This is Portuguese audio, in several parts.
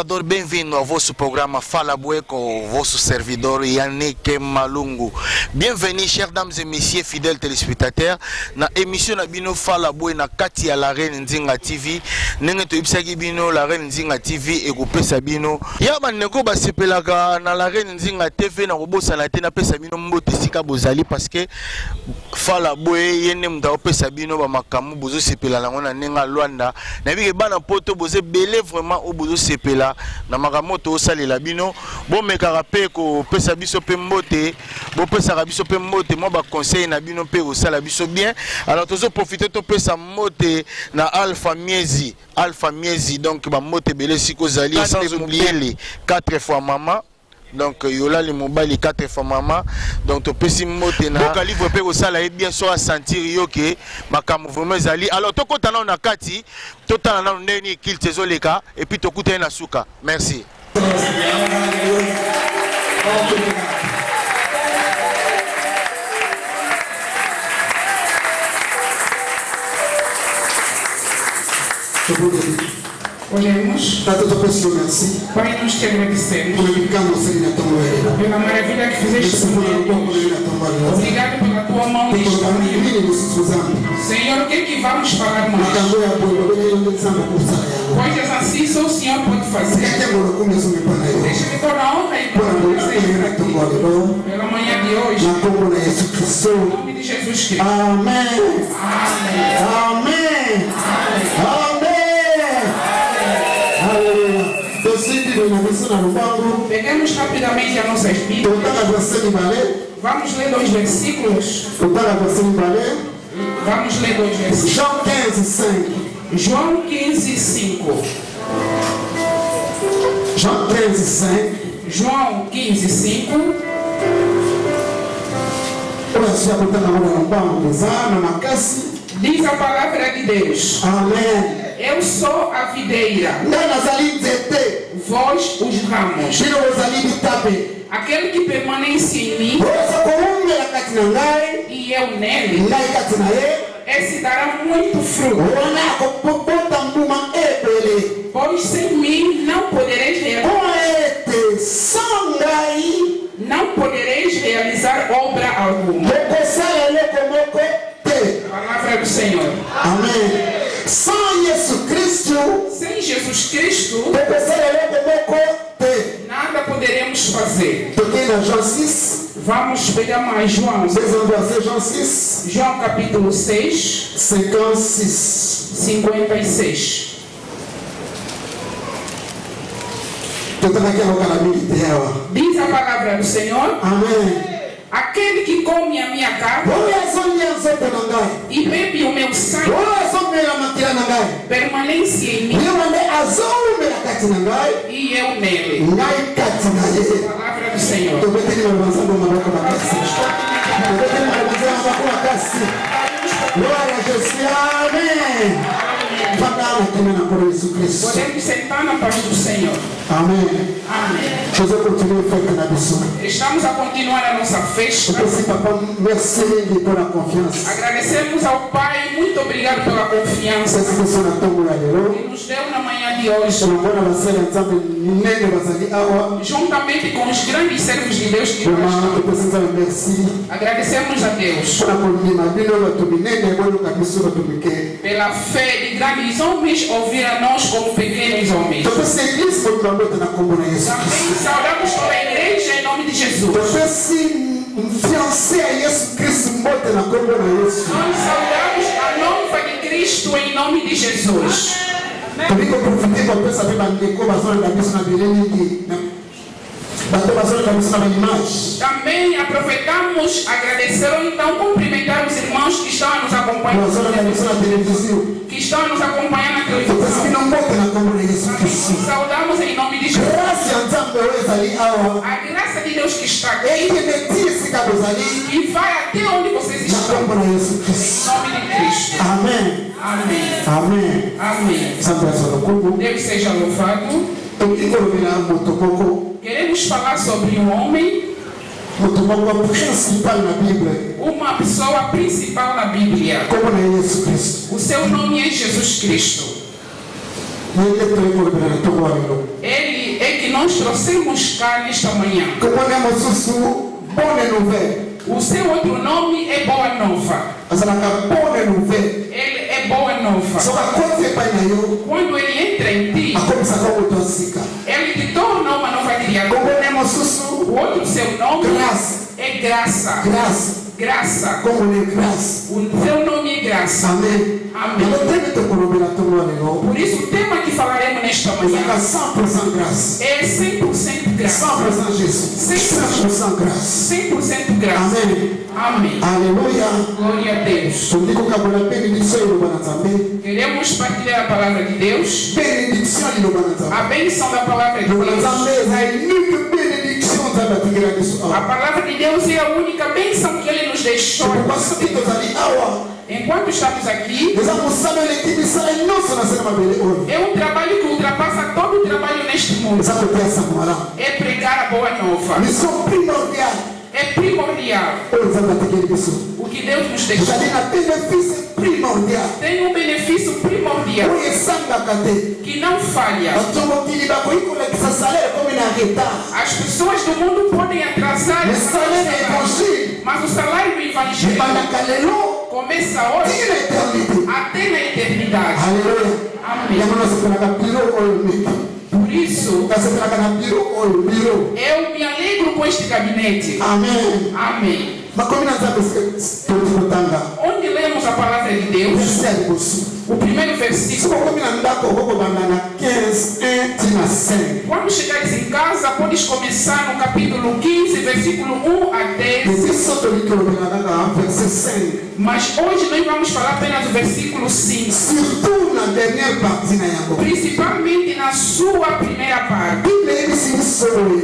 telespectador, bem-vindo ao vosso programa Fala Bué com o vosso servidor Yannick Malungu. Bienvenue, chers dames et messieurs, fidèles téléspectateurs, na émission na bino Fala Bué na kati ya la Reine Nzinga TV. Nenge to ibisaki bino la Reine Nzinga TV e kopesa bino. Ya bandeko basepelaka na la Reine Nzinga TV na kobosa na te na pesa bino mbote sika bozali parce que Fala Bué yene mda opesa bino ba makamu bozo sepela lango na nenga Luanda. Na bike bana poto boze belé vraiment au bozo sepela na makamoto osalela bino bo mekaka pe ko pesa biso pe mbote bo pesa ka biso pe mbote mo ba conseil na bino pe osala biso bien. Alors tozo profiter to pesa mbote na Alpha Miezi donc ba mbote belé siko zali sans oublier les 4 fois maman. Donc yola les mobile 4 fois maman. Donc to pesi mbote na ka livre pe osala et bien so a sentir yo ke makamu vraiment zali. Alors to kota na kati to tala na ndeni kilte zoleka et puis to kuta na suka. Merci. Oremos. Merci. Pai, nós te agradecemos pela maravilha que fizeste conosco. Obrigado pela tua mão de história. Senhor, o que é que vamos falar mais? Coisas assim só o Senhor pode fazer. Deixa-me pôr a honra e glória pela manhã de hoje. Em nome de Jesus Cristo. Amém. Amém. Amém. Amém. Pegamos rapidamente as nossas Bíblias. Vamos ler 2 versículos. Vamos ler 2 versículos. João 15, 5. João 15, 5. João 15, 5. Diz a palavra de Deus. Amém. Eu sou a videira. Vós os ramos. Aquele que permanece em mim e eu nele, esse dará muito fruto. Pois sem mim não podereis realizar obra alguma. Palavra do Senhor. Amém. Sem Jesus Cristo, nada poderemos fazer. Vamos pegar mais João. João capítulo 6, 56. Diz a palavra do Senhor. Amém. Aquele que come a minha carne e bebe o meu sangue permanece em mim e eu nele. Palavra do Senhor. Glória a Jesus. Amém. Podemos sentar na paz do Senhor. Amém. Amém. Estamos a continuar a nossa festa. Agradecemos ao Pai, muito obrigado pela confiança que nos deu na manhã de hoje. Juntamente com os grandes servos de Deus que agradecemos a Deus pela fé de grandes homens ouvir a nós como pequenos homens. Também saudamos toda a igreja em nome de Jesus. Nós saudamos a noiva de Cristo em nome de Jesus. Também aproveitamos, agradecer ou então cumprimentar os irmãos que estão a nos acompanhando que estão a nos acompanhar na televisão. Saudamos em nome de Jesus. A graça de Deus que está aqui e vai até onde vocês estão. Em nome de Cristo. Amém. Amém. Amém. Amém. Deus seja louvado. Queremos falar sobre um homem, uma pessoa principal na Bíblia. O seu nome é Jesus Cristo. Ele é que nós trouxemos cá nesta manhã. O seu outro nome é Boa Nova. Ele é Boa Nova. Quando ele entra em ti, ele te torna uma nova criatura. O outro seu nome é Graça. Graça. O seu nome é Graça. Amém. Amém. Por isso o tema que falaremos nesta manhã é 100% graça. 100% Jesus. 100% graça. 100% graça. Amém. Amém. Aleluia. Glória a Deus. Queremos partilhar a palavra de Deus. A bênção da palavra de Deus. A palavra de Deus é a única bênção que Ele nos deixou. Enquanto estamos aqui, é um trabalho que ultrapassa todo o trabalho neste mundo. É pregar a boa nova. É primordial. O que Deus nos deixou. Tem um benefício primordial que não falha. As pessoas do mundo podem atrasar, mas o salário do Evangelho começa hoje até na eternidade. Amém. Por isso, eu me alegro com este gabinete. Amém. Amém. Onde lemos a palavra de Deus, o primeiro versículo. Quando chegares em casa, podes começar no capítulo 15, versículo 1 a 10. Mas hoje nós vamos falar apenas do versículo 5. Principalmente na sua primeira parte.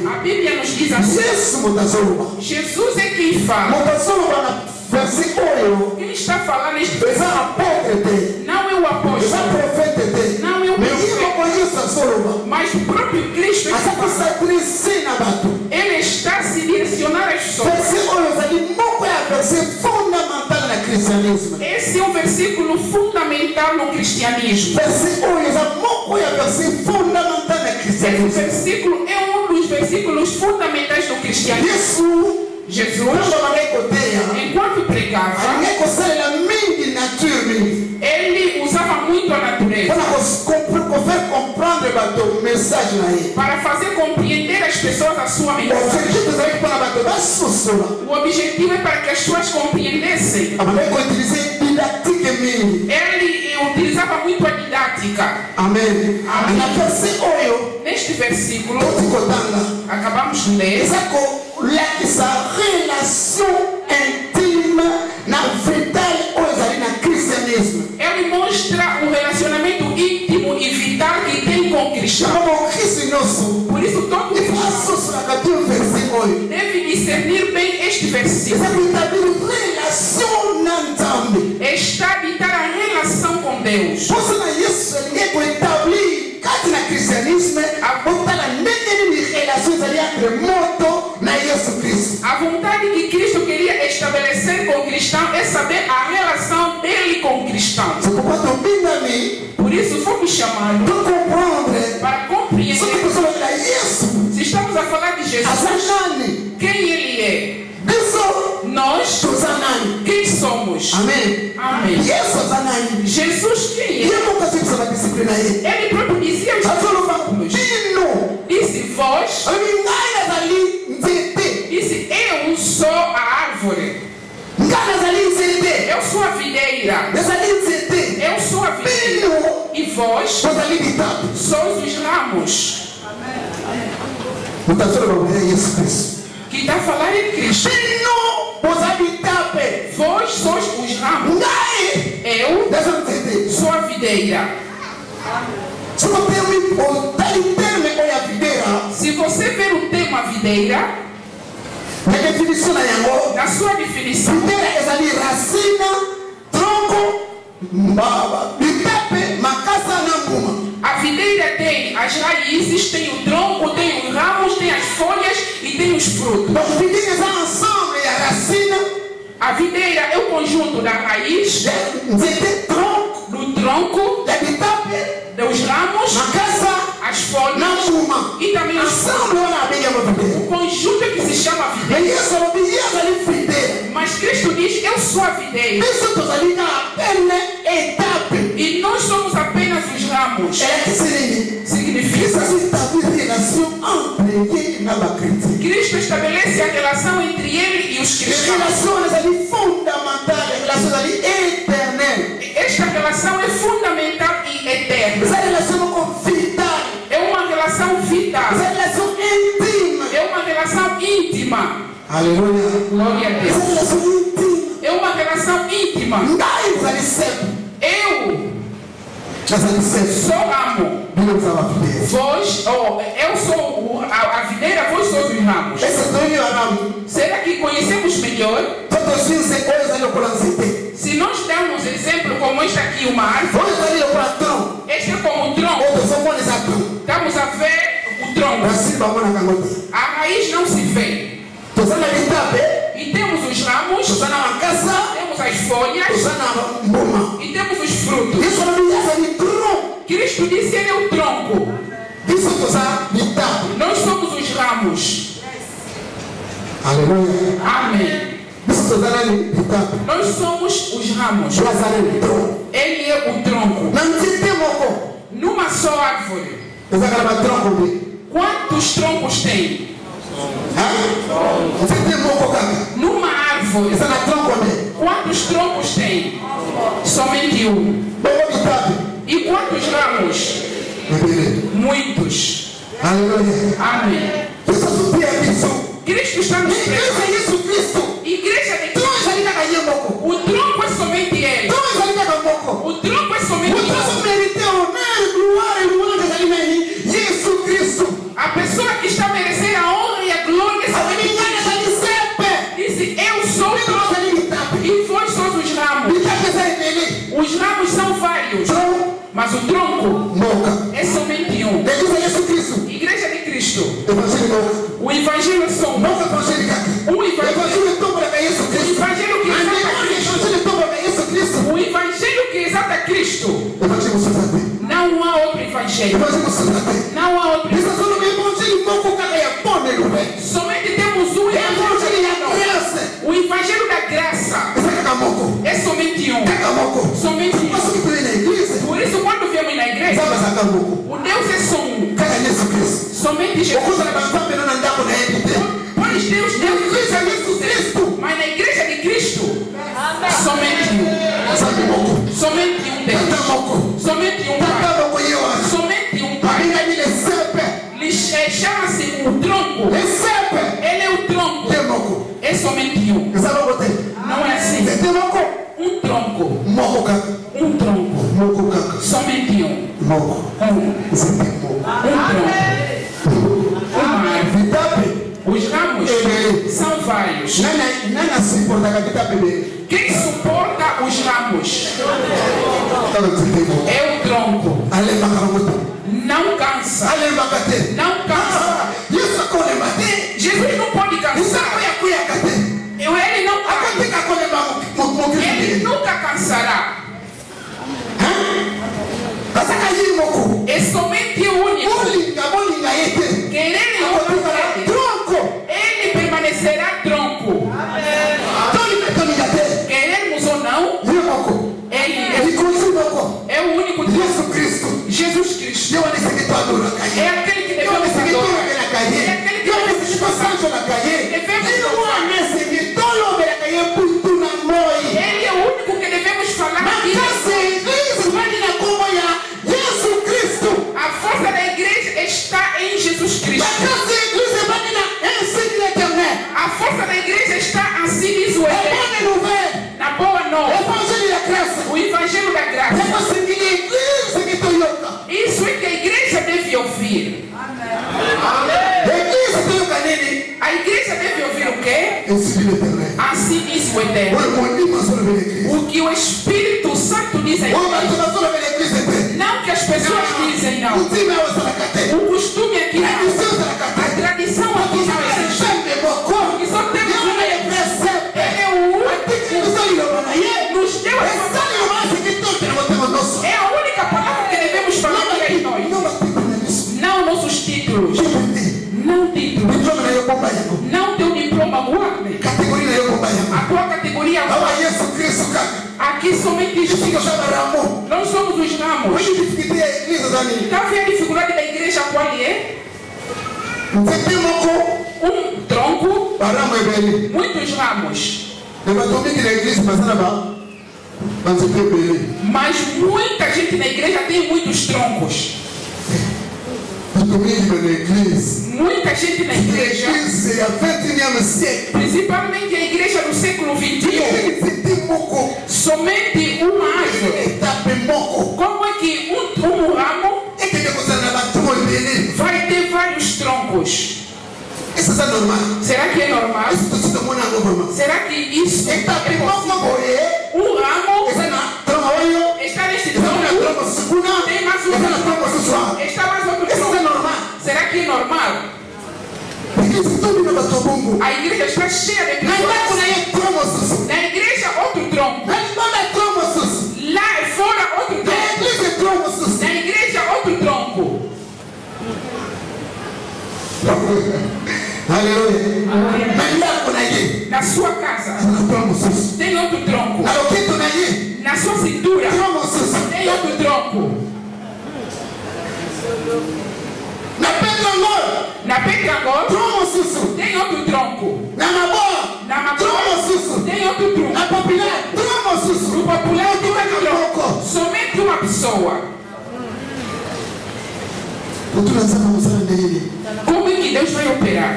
A Bíblia nos diz assim: Jesus é quem fala. Quem está falando neste versículo não é o apóstolo, não é o profeta, mas o próprio Cristo. Ele está se direcionando às pessoas. Esse é um versículo fundamental no cristianismo. Esse versículo é um dos versículos fundamentais do cristianismo. Jesus, enquanto pregava, ele usava muito a natureza para fazer compreender às pessoas a sua mensagem. O objetivo é para que as pessoas compreendessem. Ele utilizava muito a didática. Amém. Neste versículo, acabamos de ler, essa relação íntima na verdade hoje na cristianismo. Ele mostra o relacionamento íntimo e vital que tem com o cristão. Por isso todo mundo deve discernir bem este versículo. Está a habitar a relação com Deus. A vontade que Cristo queria estabelecer com o cristão é saber a relação dele com o cristão. Por isso foi me chamado para compreender. Se estamos a falar de Jesus, quem ele é? Nós, quem somos? Amém. Amém. Jesus, quem é? Ele próprio dizia aos discípulos, disse vós, disse eu sou a árvore, eu sou a videira, eu sou a videira e vós sois os ramos. Que está falando em Cristo. Vós sois os ramos, eu sou a videira. Se você ver o tema videira, na sua definição, a videira tem as raízes, tem o tronco, tem os ramos, tem as folhas e tem os frutos. A videira é o conjunto da raiz, do tronco, do os ramos, as folhas e também o conjunto que se chama videira. Mas Cristo diz, eu sou a videira. E nós somos apenas os ramos. Significa Cristo estabelece a relação entre ele e os cristãos. Esta relação é fundamental e eterna. É uma relação vital. É uma relação íntima. Aleluia. Glória a Deus. É uma relação íntima. Eu sou ramo. Vós, eu sou a videira, vós sois os ramos. Será que conhecemos melhor? Se nós damos exemplo como este aqui, uma árvore, este é como um tronco. Estamos a ver o tronco. A raiz não se vê. E temos os ramos, temos as folhas e temos os frutos. Cristo disse ele é o tronco. Nós somos os ramos. Aleluia. Amém. Nós somos os ramos. Ele é o tronco. Numa só árvore, quantos troncos tem? Numa árvore, quantos troncos tem? Somente um. E quantos ramos? Muitos. Amém. Cristo está nos pregando. Igreja de Cristo. O tronco é somente ele. O tronco é somente ele. A pessoa que está merecendo a honra e a glória é somente Cristo. Disse, eu sou o tronco e vós sois os ramos. Os ramos são vários, mas o tronco é somente um. Igreja de Cristo. O evangelho é só um. O evangelho que exalta Cristo. Não há outro evangelho. Não há outro evangelho. Somente temos um evangelho. O evangelho da graça é somente um. Somente um. Por isso, quando viemos na igreja, o Deus é só um. Somente Jesus. Pois Deus é Cristo. Mas na igreja de Cristo, somente um. Somente um Deus. Somente um Pai. Somente um Pai. Chama-se o tronco. Ele é o tronco. É somente um. Não é assim. Um tronco. Um tronco. Somente um. Os ramos são vários. Quem suporta os ramos é o tronco. Não cansa. Não cansa. Jesus não pode cansar. Ele não cansa. Ele nunca cansará. É somente o único. Querer ele permanecerá tronco. Queremos ou não, ele é o único Deus. Jesus Cristo é aquele que devemos adorar. É aquele que devemos passar. Ele é o único que devemos falar. A força da igreja está em Jesus Cristo. A força da igreja está assim, diz o Eterno, na boa nova. O evangelho da graça. Isso é que a igreja deve ouvir. A igreja deve ouvir o quê? Assim diz o Eterno. O que o Espírito Santo diz a igreja. Não que as pessoas dizem, não. O costume aqui não. A tradição aqui não existe. Porque só temos uma igreja. Ele é o único. Nos deu essa palavra. É a única palavra que devemos falar. Nós somos os ramos. Está vendo a dificuldade da igreja qual é? Um tronco, muitos ramos. Mas muita gente na igreja tem muitos troncos. Muita gente na igreja, principalmente a igreja do século XXI, somente uma árvore. Como é que um ramo vai ter vários troncos? Será que é normal? Será que isso é possível? Um ramo está neste tronco, tem mais um tronco, está mais outro tronco. Será que é normal? A igreja está cheia de pessoas. Na igreja, outro tronco. Lá fora, outro tronco. Na igreja, outro tronco. Aleluia. Na sua casa tem outro tronco. Na sua cintura tem outro tronco. Na Petrangol tem outro tronco. Na Mabó tem outro tronco. No Popular tem outro tronco. Somente uma pessoa. Como é que Deus vai operar?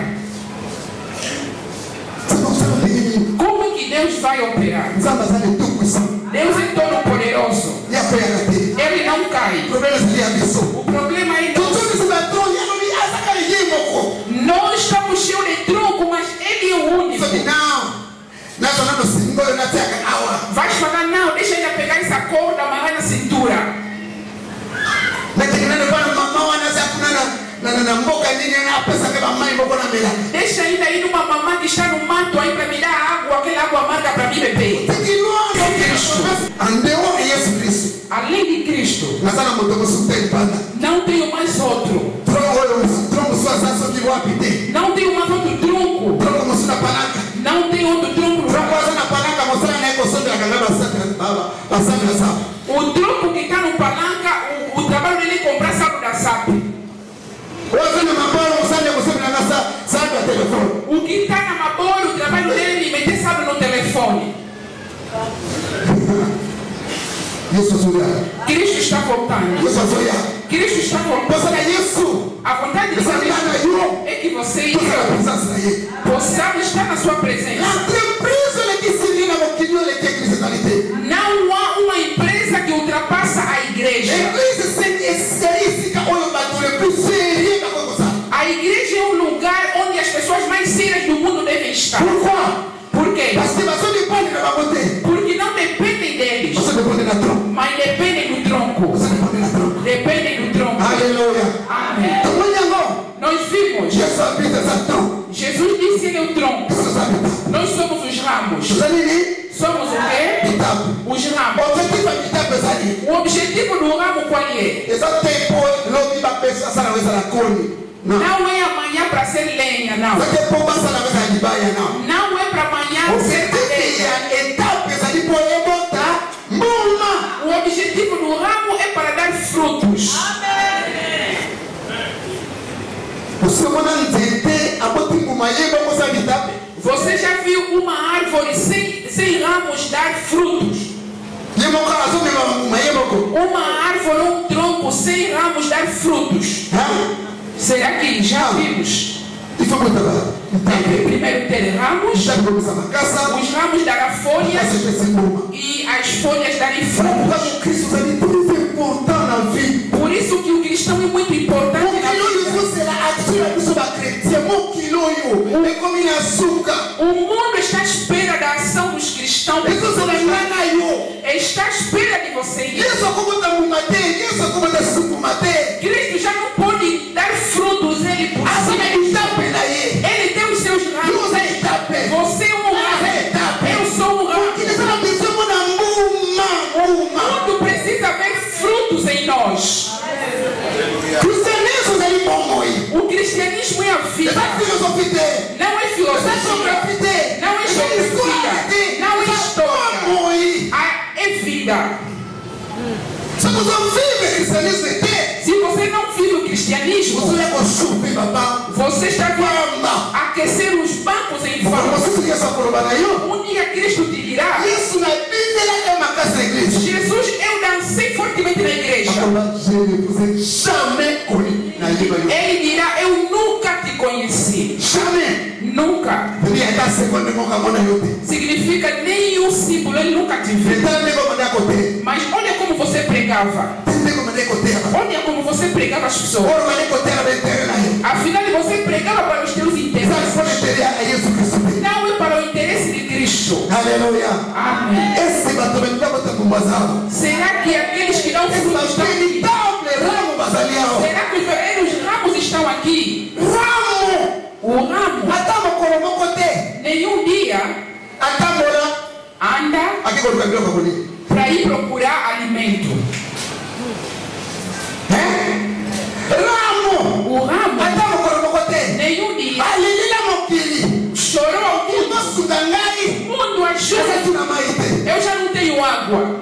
Como é que Deus vai operar? Deus é todo poderoso. Ele não cai. O problema é que nós estamos cheios de tronco, mas ele é o único. Vai falar, não, deixa ele pegar essa corda, amarrar na cintura. Deixa ainda ir numa mamãe que está no mato aí para me dar água, aquela água amarga para mim beber. Além de Cristo, não tenho mais outro. Não tenho mais outro tronco. Não tenho outro tronco. O tronco que está no palanca, o trabalho dele é comprar saco da SAP. O que está na Maboro, o trabalho dele é meter sabe no telefone. Cristo está voltando. Cristo está voltando. A vontade de Deus é que você possa estar na sua presença. Não há uma empresa que ultrapassa a igreja. A igreja é um lugar onde as pessoas mais sérias do mundo devem estar. Por quê? Porque não dependem deles, mas dependem do tronco. Dependem do tronco. Aleluia. Amém. Nós vimos. Jesus disse que ele é o tronco. Nós somos os ramos. Somos o quê? Os ramos. O objetivo do ramo qual é? Não é amanhã para ser lenha, não. Não é para amanhã ser cadeia. O objetivo do ramo é para dar frutos. Você já viu uma árvore sem ramos dar frutos? Uma árvore, um tronco sem ramos dar frutos. Será que já vimos? Primeiro ter ramos, os ramos darão folhas e as folhas darem frutos. Por isso que o cristão é muito importante na vida. O mundo está à espera da ação dos cristãos. Está à espera de você. Cristo já não pode dar frutos ele por si. Ele tem os seus ramos. Você é um ramo. Eu sou um ramo. O mundo precisa ver frutos em nós. O cristianismo é a vida. Não é filosofia. Não é geografia. Não é história. É vida. Se você não vive o cristianismo, você está a aquecer os bancos em falta. Um dia Cristo te dirá: Jesus, eu dancei fortemente na igreja. Ele dirá: eu nunca te conheci. Nunca. Significa nenhum símbolo, ele nunca te viu. Mas olha como você pregava. Olha como você pregava as pessoas. Afinal, você pregava para os teus interesses. Não é para o interesse de Cristo. Aleluia. Amém. Será que aqueles que não frutos estão aqui? Será que os verdadeiros ramos estão aqui? O ramo. Nenhum dia anda para ir procurar alimento. O ramo. Nenhum dia chorou. O mundo ajuda. Eu já não tenho água.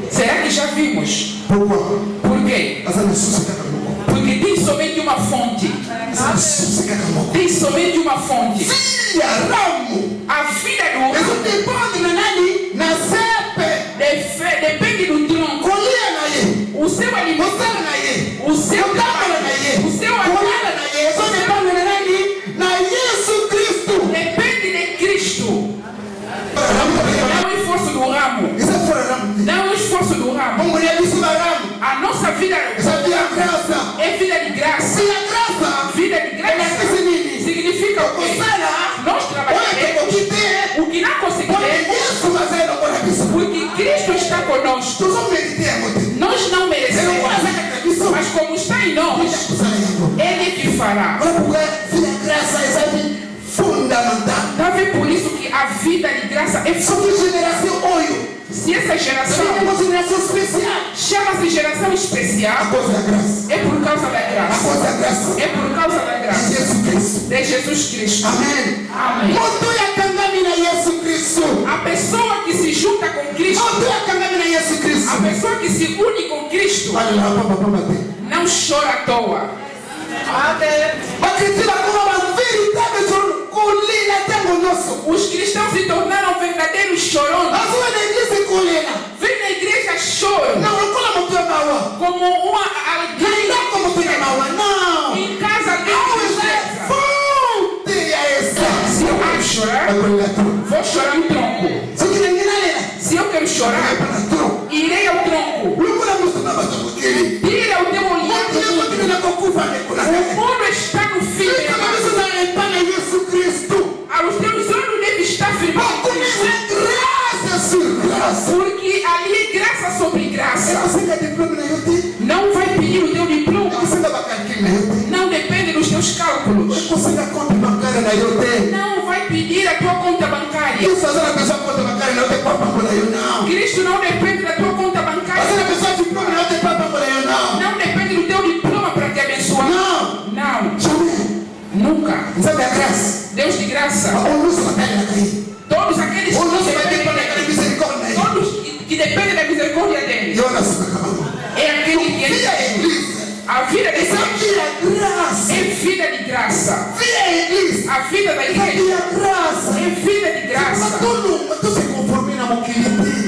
Será que já vimos? Por quê? Porque tem somente uma fonte. Tem somente uma fonte. A vida do ramo depende do tronco. O seu alimento, o seu depende de Cristo. Não o esforço do ramo. Não o esforço do ramo. A nossa vida é vida de graça. Vida de graça significa o quê? Nós trabalharemos o que não conseguiremos, porque Cristo está conosco. Nós não merecemos, mas como está em nós, Ele que fará. Talvez por isso que a vida de graça é fundamental. Se essa geração chama-se geração especial, é por causa da graça. É por causa da graça de Jesus Cristo. Amém. Amém. A pessoa que se junta com Cristo, a pessoa que se une com Cristo, não chora à toa. Os cristãos se tornaram verdadeiros chorões. Vem na igreja choro. Como uma alegria. Em casa se eu quero chorar, vou chorar no tronco. Se eu quero chorar, irei ao tronco. Tira o teu olhar do mundo. O mundo está no fim. Os teus olhos devem estar firmados. Porque ali é graça sobre graça. Não vai pedir o teu diploma. Não depende dos teus cálculos. Não vai pedir a tua conta bancária. Cristo não depende da tua conta bancária. Não depende do teu diploma para te abençoar. Não. Nunca. Deus de graça. Todos aqueles que dependem da misericórdia dele. É aquele que é a vida da igreja. É vida de graça. A vida da igreja é vida de graça.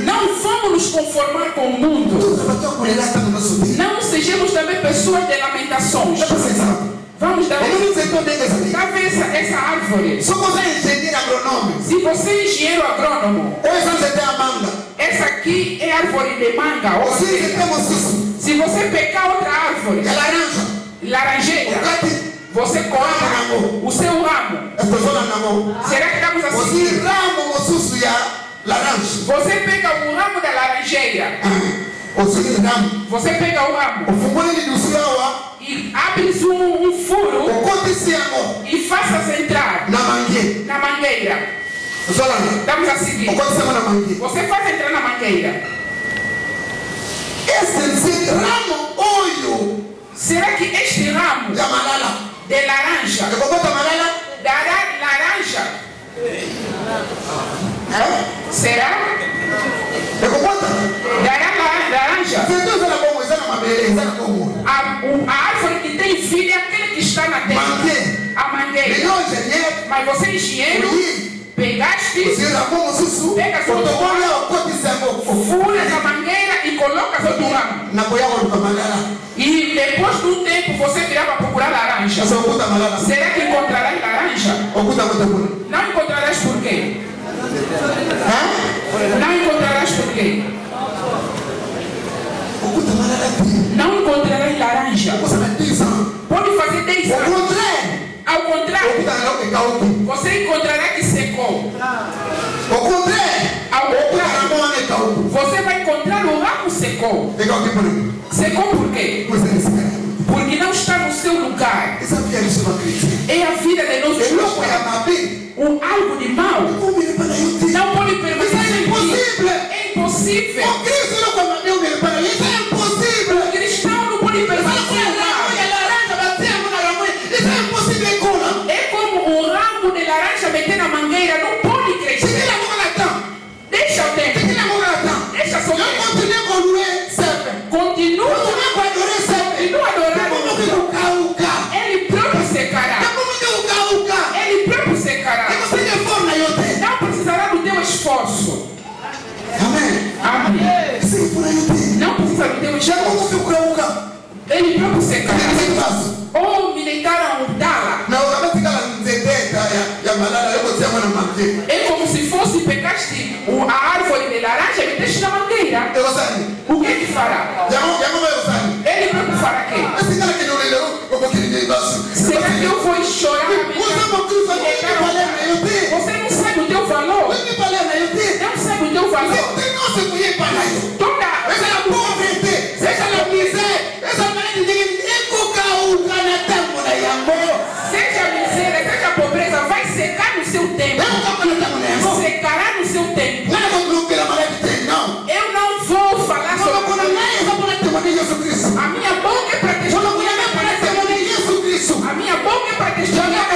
Não vamos nos conformar com o mundo. Não sejamos também pessoas de lamentações. Vamos dar essa árvore. Se você é engenheiro agrônomo, essa aqui é árvore de manga. Se você pegar outra árvore, laranjeira, você corta o seu ramo. Será que estamos assim? Você pega o ramo da laranjeira. Você pega o ramo e abre um furo e faça entrar na mangueira. Estamos a seguir. Você faz entrar na mangueira. Será que este ramo de laranja dará laranja? Será? Mas você é engenheiro, pegaste, pega a fura essa mangueira e coloca outro ramo. E depois de um tempo você virá para procurar laranja. Será que encontrarás laranja? Não encontrarás por quê? Não encontrarás por quê? Não encontrarás laranja. Pode fazer 10 anos. Ao contrário, você encontrará que secou. Ao contrário, você vai encontrar o ramo secou. Secou por quê? Porque não está no seu lugar. É a vida de nós. Algo de mal não pode permanecer em ti. É impossível. O cristão não pode permanecer em mal. É como o ramo de laranja meter na mangueira, não pode crescer. Deixa o tempo. Deixa só o tempo. Continua adorando. Ele próprio secará. Ele próprio secará. Não precisará do teu esforço. Amém. Não precisa do teu esforço. Ele próprio secará. Ou militar a mudá-la. É como se fosse pegaste a árvore de laranja e meteste na mangueira. O que ele fará? Ele próprio fará o quê? Será que eu vou chorar? Você não sabe o teu valor. Não sabe o teu valor. Toda seja miséria, seja pobreza, vai secar no seu tempo. Secará no seu tempo. Eu não vou falar sobre a minha boca é para testemunhar. A minha boca é para testemunhar.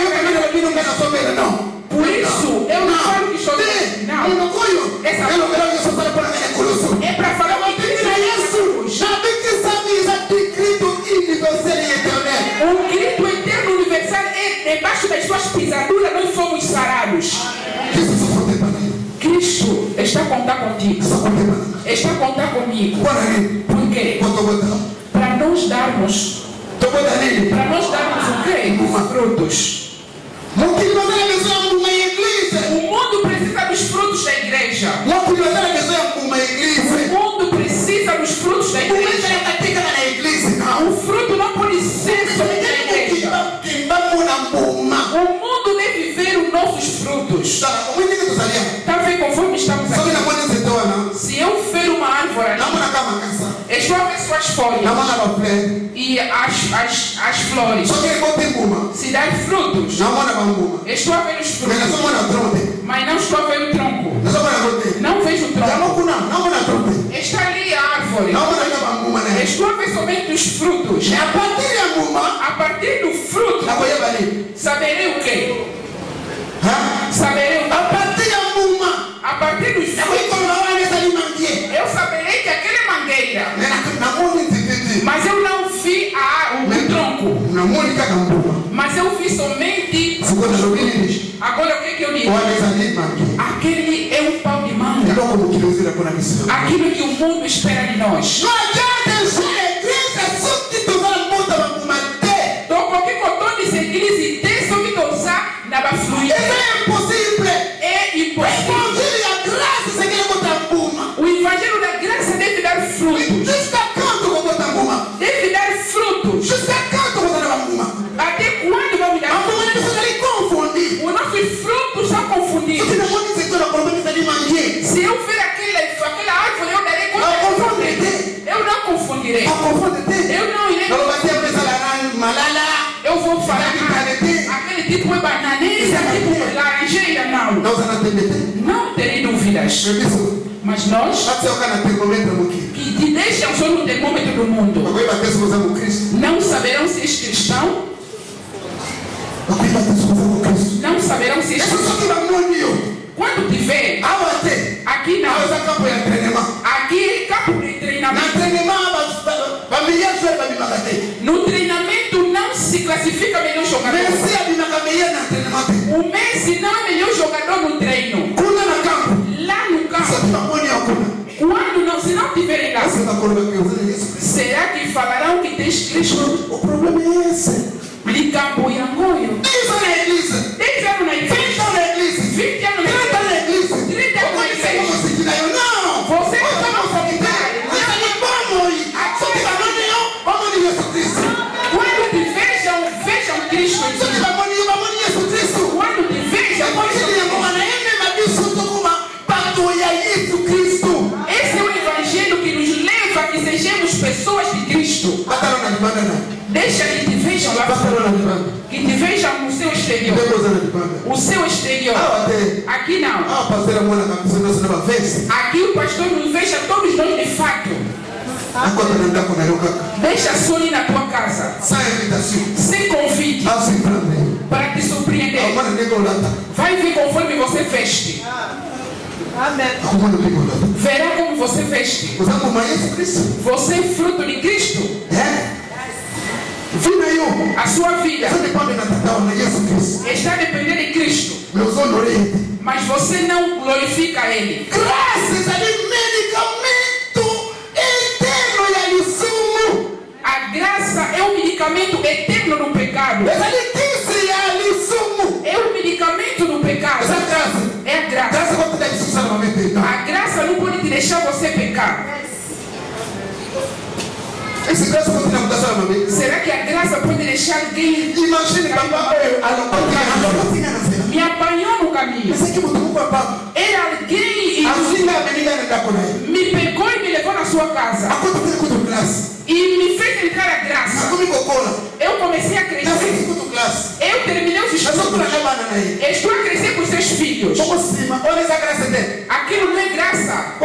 Por isso, eu não falo que estou não. Essa é para falar o que o grito eterno universal é debaixo das suas pisaduras nós fomos sarados. Cristo está a contar contigo. Está a contar comigo. Por quê? Para nós darmos o quê? Frutos. O mundo precisa dos frutos da igreja. O mundo precisa dos frutos da igreja. O fruto não pode ser somente da igreja. O mundo deve ver os nossos frutos. Está vendo conforme estamos aqui? Se eu ver uma árvore, estou a ver suas folhas e as flores. Se dá frutos, estou a ver os frutos, mas não estou a ver o tronco. Não vejo o tronco. Está ali a árvore. Estou a ver somente os frutos. A partir do fruto, saberei o quê? Saberei o quê? A partir dos frutos, eu saberei que aquela é mangueira. Mas eu não vi o tronco. Mas eu vi somente. Agora o que eu digo? Aquele é um pau de manga. Aquilo que o mundo espera de nós. Então qualquer botão de igreja e tem só que usar na bafluída. É impossível. O evangelho da graça deve dar frutos. Deve dar frutos. Até quando vamos dar frutos? Os nossos frutos são confundidos. Se eu ver aquela árvore, eu darei conta. Eu não confundirei. Eu não irei. Eu vou falar aquele tipo é bananeira, tipo laranjeira, não. Não terei dúvidas. Mas nós que te deixam só no termômetro do mundo não saberão se és cristão. Não saberão se és cristão. Quando te vê aqui não. Aqui é campo de treinamento. No treinamento não se classifica melhor jogador. O Messi não é melhor jogador no treino. Lá no campo. Quando não, se não tiverem lá, será que falarão que tens Cristo? O problema é esse. Licambo e angoio. 10 anos na igreja. 10 anos na igreja. 20 anos na igreja. 20 anos na igreja. 30 anos na igreja. 30 anos na igreja. Não. Você não está no Quando te vejam, vejam Cristo em ti. Quando te vejam, esse é o evangelho que nos leva a que sejamos pessoas de Cristo. Deixa que te vejam lá fora. Que te vejam no seu exterior. O seu exterior. Aqui não. Aqui o pastor nos veja todos nós de fato. Deixa só ir na tua casa. Sem convite. Para te surpreender. Vai ver conforme você veste. Amém. Verá como você veste. Você é fruto de Cristo. A sua vida está dependendo de Cristo. Mas você não glorifica Ele. Graças a medicamento eterno e alissumo. A graça é um medicamento eterno no pecado. É um medicamento no pecado. É a graça. A graça não pode te deixar você pecar. Será que a graça pode deixar alguém? Imagine me apanhou no caminho. Era alguém me pegou e me levou na sua casa. E me fez entrar a graça. Eu comecei a crescer. Eu terminei os estudos. Estou a crescer com seus filhos. Aquilo não é graça.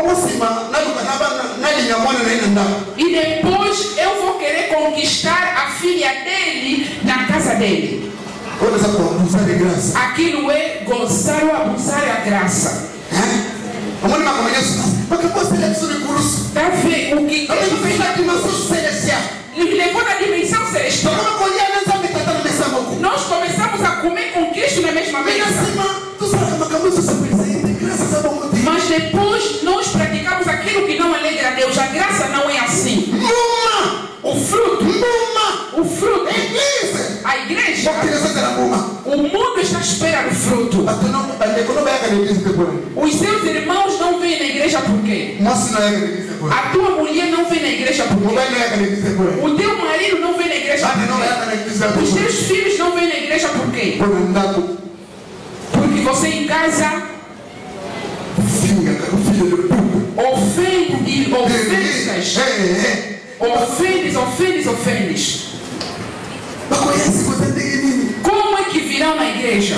E depois eu vou querer conquistar a filha dele na casa dele. Aquilo é gozar ou abusar a graça. Está vendo o que ele levou na dimensão celestial. Nós começamos a comer com Cristo na mesma mesa. Mas depois nós praticamos aquilo que não alegra a Deus. A graça não é assim. O fruto. A igreja. O mundo está à espera do fruto. Os seus irmãos não vêm na igreja por quê? A tua mulher não vem na igreja por quê? O teu marido não vem na igreja por quê? Os teus filhos não vêm na igreja por quê? Porque você em casa ofendes. Como é que virão na igreja?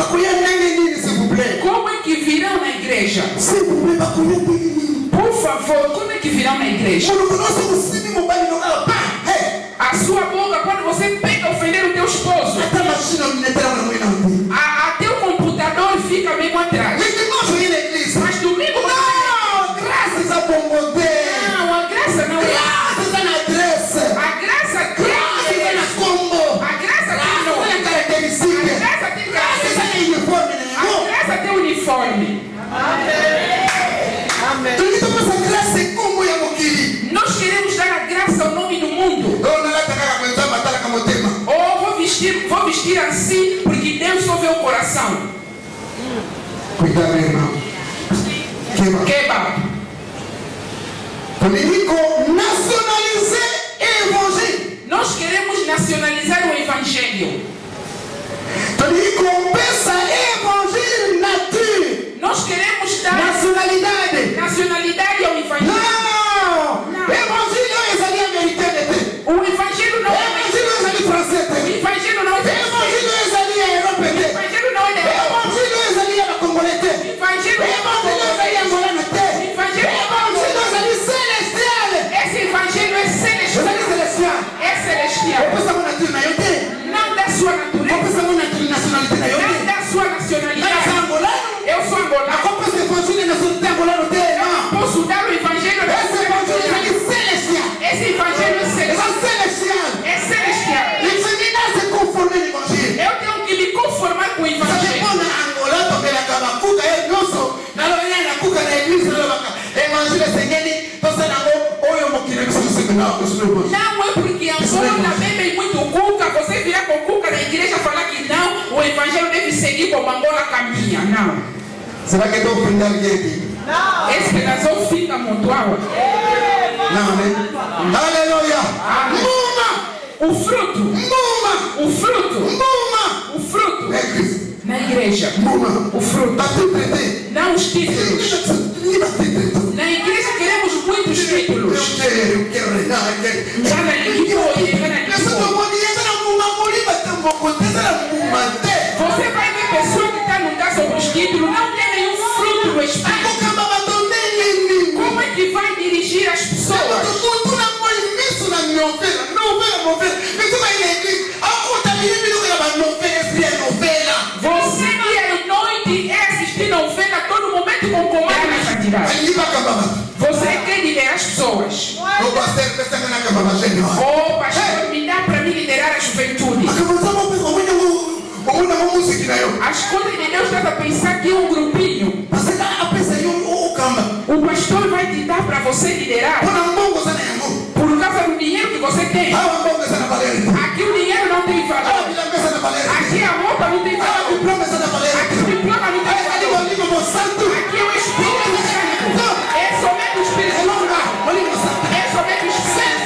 Como é que virão na igreja? Por favor, como é que virão na igreja? A sua boca, quando você pega ofender o teu esposo, até o computador fica mesmo atrás. Mas domingo não, graças a Bomodê. Não, a graça não é. Graças a Nadressa. A graça tem. Graças a Combo. A graça tem nome. A característica. A graça tem Graças a uniforme. A graça tem uniforme. Amém. Nós queremos dar a graça ao nome do mundo. Ou vou vestir assim, porque Deus só vê o coração. Cuidado, irmão. Queba. Nacionaliser evangelho. Nós queremos nacionalizar o evangelho. Nós queremos dar nacionalidade ao evangelho. Não. Evangelho é americano. O evangelho não é francês. O evangelho não é Evangelho é europeu. O evangelho não é Evangelho é congolês. Evangelho é angolano. Esse evangelho é celestial. É celestial. Não da sua natureza. Não da sua nacionalidade. Eu sou angolano. Não posso dar Não é porque Angola bebe muito cuca, você virar com cuca na igreja falar que não, o evangelho deve seguir como Angola caminha. Não. Será que estou ofendendo alguém? Não. Esse que nós ofendemos muito água. Não, né? Aleluia. O fruto. O fruto. O fruto. É Cristo. Na igreja. O fruto. Não os títulos. Na igreja queremos muitos títulos. Eu quero. Você vai ver pessoas que estão lutando sobre os títulos, não tem nenhum fruto no espírito. Como é que vai dirigir as pessoas? Você que é noite é assistir novela a todo momento com comando na santidade. Você quer liderar as pessoas. Oh, pastor, me dá para me liderar a juventude. As coisas de Deus está a pensar que é um grupinho. O pastor vai te dar para você liderar por causa do dinheiro que você tem. Aqui o dinheiro não tem valor. Aqui a roupa não tem valor. Aqui o diploma não tem valor. Aqui é o Espírito Santo. É somente o Espírito Santo. É somente o Espírito Santo.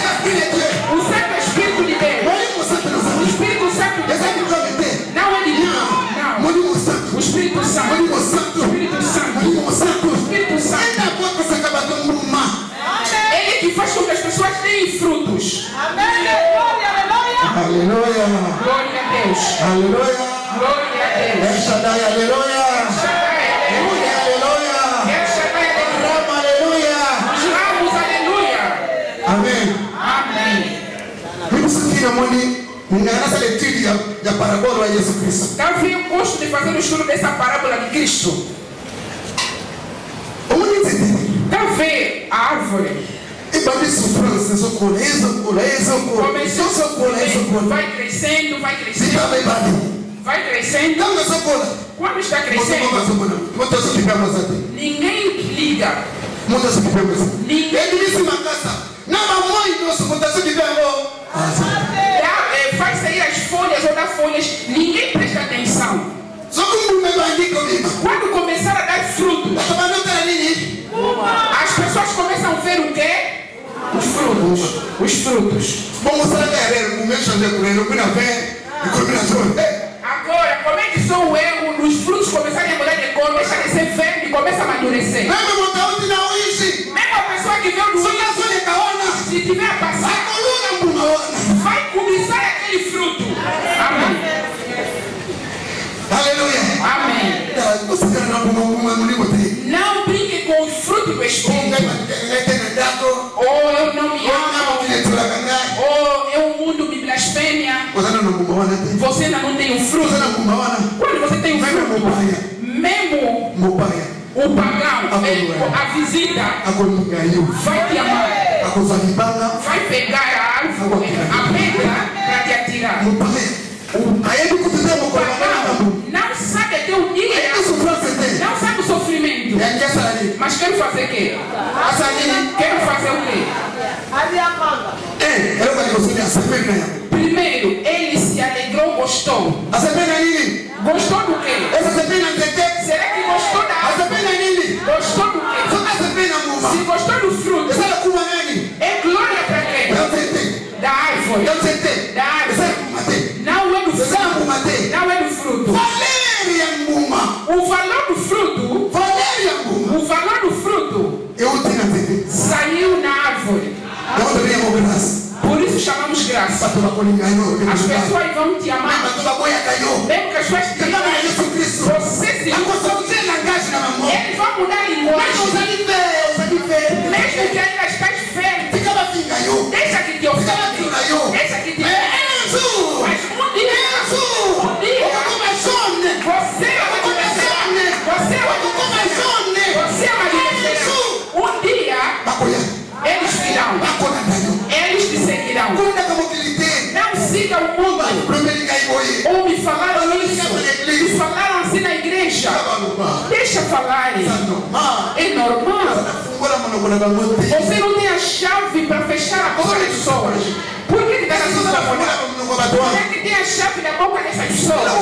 O Santo é o Espírito de Deus. O Espírito Santo de Deus. Não é de Deus. Não. O Espírito Santo. O Espírito Santo. O Espírito Santo. Ele que faz com que as pessoas tenham frutos. Aleluia. Glória a Deus. Aleluia. Glória a Deus. El Shaddai, aleluia. Aleluia. Aleluia. Os ramos, aleluia. Amém. Amém. Vamos seguir a mãe. Nessa leitura da parábola de Jesus Cristo. Talvez eu gosto de fazer o estudo dessa parábola de Cristo. Talvez a árvore vai crescendo, vai crescendo. Vai crescendo. Quando está crescendo, ninguém liga. Ninguém faz sair as folhas ou dar folhas. Ninguém presta atenção. Quando começar a dar frutos, as pessoas começam a ver o quê? Os frutos. Os frutos. Agora, como é que são o erro? Os frutos começarem a mudar de cor, deixa de ser verde e começa a amadurecer. Mesmo a pessoa que veio do se tiver a passar, vai começar aquele fruto. Amém. Aleluia. Amém. Não brinque com o fruto do Espírito. Ou eu não me amo. Ou é um mundo me blasfêmia. Você ainda não tem um fruto. Quando você tem um fruto, mesmo o pagão, a visita, vai te amar. Vai pegar a árvore, a pedra para te atirar. O pagão não sabe até o dia, não sabe o sofrimento. Mas quero fazer o quê? Quero fazer o quê? Primeiro, ele se alegrou, gostou. Gostou do quê? Será que gostou da árvore? Gostou do quê? Se gostou do fruto, é glória para quem? Da árvore. Da árvore. Não é do fruto. Não é do fruto. O valor do fruto. O valor do fruto saiu na árvore. Por isso chamamos graça. As pessoas vão te amar. Mesmo que as pessoas te amam, você se eles vão mudar a linguagem. Mesmo que ainda estás fértil, deixa que te ofende. Deixa que te mas um dia você amadurecerá. Um dia eles virão. Eles te seguirão. Não siga o mundo. Ou me falaram isso. falar. É normal. Você não tem a chave para fechar a boca das pessoas. Por que está na sua boca? Por que tem a chave da boca dessas pessoas?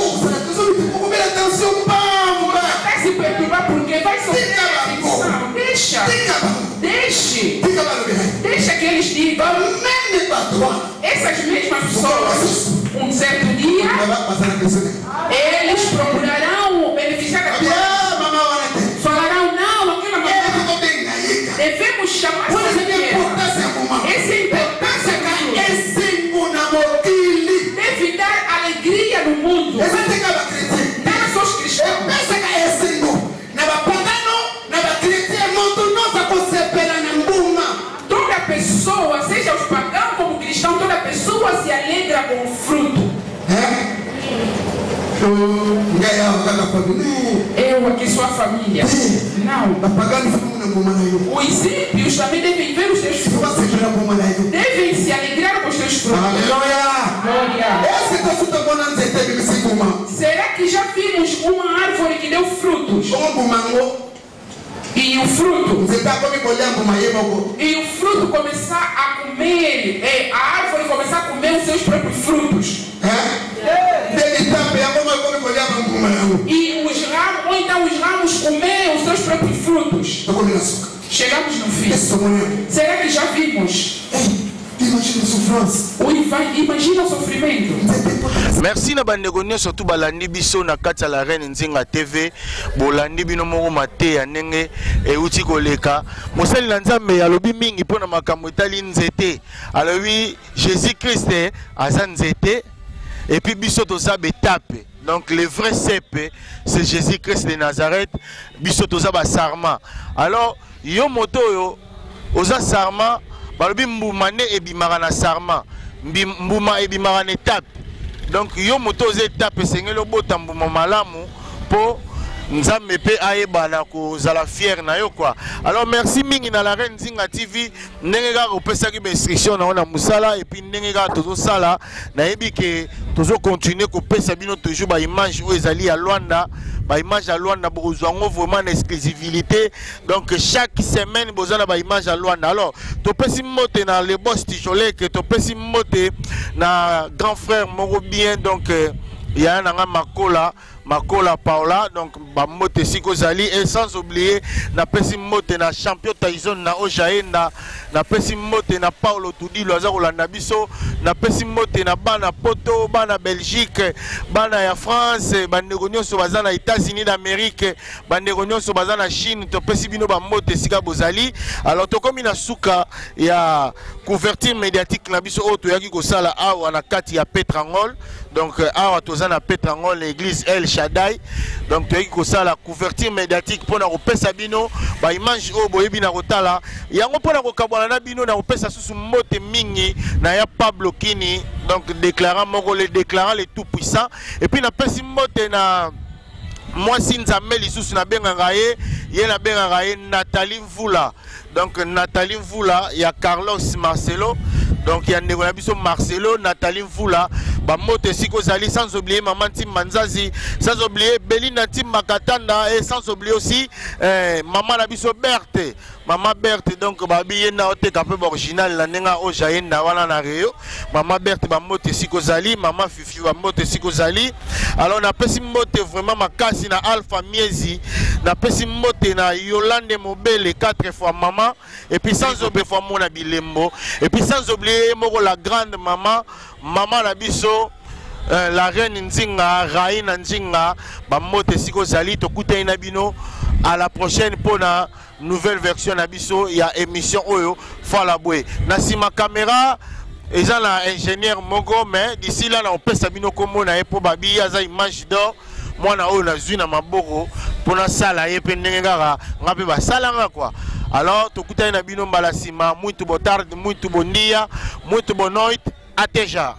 Vai se perturbar porque vai sofrer atenção. Deixa que eles digam. Essas mesmas pessoas, um certo dia, eles procurarão beneficiar da coisa. Falarão, não, aquela mamãe. Devemos chamar essa importância deve dar alegria no mundo. Não só os cristãos. Toda pessoa, seja os pagãos como cristãos, toda pessoa se alegra com o fruto. Eu aqui sou a família. Não. Os ímpios também devem ver os seus frutos. Devem se alegrar com os seus frutos. Glória. Será que já vimos uma árvore que deu frutos? E o fruto começar a comer, a árvore começar a comer os seus próprios frutos. E os ramos, ou então os ramos comer os seus próprios frutos. Chegamos no fim. Será que já vimos? Imagina o sofrimento. Merci na bandegonyo surtout balandi biso na kati ya la reine Nzinga TV bolandi bino moko mate ya ndenge euti koleka mosali na Nzambe alobi mingi mpona makambo etali nzete alobi Jésus Christ aza nzete et puis biso toza betape. Donc le vrai cep c'est Jésus Christ de Nazareth biso toza ba sarma. Alors yo moto yo oza sarma balobi mbuma ne ebimaka na sarma mbuma ebimaka na etape. Donc yo moto oza etape esengeli obota mbuma malamu po Nzambe pe ayebana kozala fier na yo quoi. Alors merci mingi na la reine Nzinga TV ndenge kaka opesaki ba instruction na musala et puis ndenge kaka tozosala nayebi ke tozo continuer kopesa bino toujours ba image oyo ezali ya Luanda. Ba image à Luanda bozwango vraiment une exclusivité. Donc chaque semaine bozana ba image à Luanda. Alors to pesi mote na le boss Tijolé que to pesi mote na grand frère moko bien donc il y a un Makola Paola, donc Bamote Siko Zali, et sans oublier, na pesi mote na champion Tyson na Ojaenda, na pesi mote na Paulo Tudi, Loza Rolanda Biso, na pesi mote na Bana Poto, Bana Belgique, Bana ya France, Bandegonyo Sobaza na États-Unis d'Amérique, Bandegonyo Sobaza na Chine, to pesi bino Bamote Sika Bozali. Alors to komi na suka ya couverture médiatique na biso oto yaki ko sala awa na kati ya Petrangol. Donc awa toza na Petrangol l'église El Shaddai. Donc tu as la couverture médiatique pour na kopesa bino ba image o boyebi na kotala yango pour na kokabwana na bino na kopesa susu mote mingi na ya Pablo Kini donc déclarant le tout puissant et puis na pesi mote na moi si Nzambe lisusu na benganga ye na benganga ye Nathalie Mvula. Donc Nathalie Mvula ya Carlos Marcelo. Donc il y a un Marcelo, Nathalie Mvula, Bamote Siko Zali, sans oublier Maman Tim Manzazi, sans oublier Belina Tim Makatanda et sans oublier aussi Maman Nabiso Berthe. Maman Berthe, donc Babi na ote kapé original la nenga o jaenda wana na reo. Maman Berthe Bamote Siko Zali, Maman Fifi Bamote Siko Zali. Alors na pesi mote vraiment makasi na Alpha Miezi, na pesi mote na Yolande Mobele 4 fois maman et puis sans oublier fois Mona Bilembo et puis sans oublier la grande maman la biso la reine Nzinga Raina Nzinga Bamote Siko Zali to kuta inabino à la prochaine pour la nouvelle version nabiso il y a émission Oyo Falabwe na sima caméra et ça la ingénieur Mogo mais d'ici là on peut sabino comme on a pour babi aza image d'or moi na o na zuna maboko pour na sala ye pendenge ngara ngape ba sala nga quoi. Alors to kuta inabino mbala sima muito botarde muito bondia muito bonoit ateja.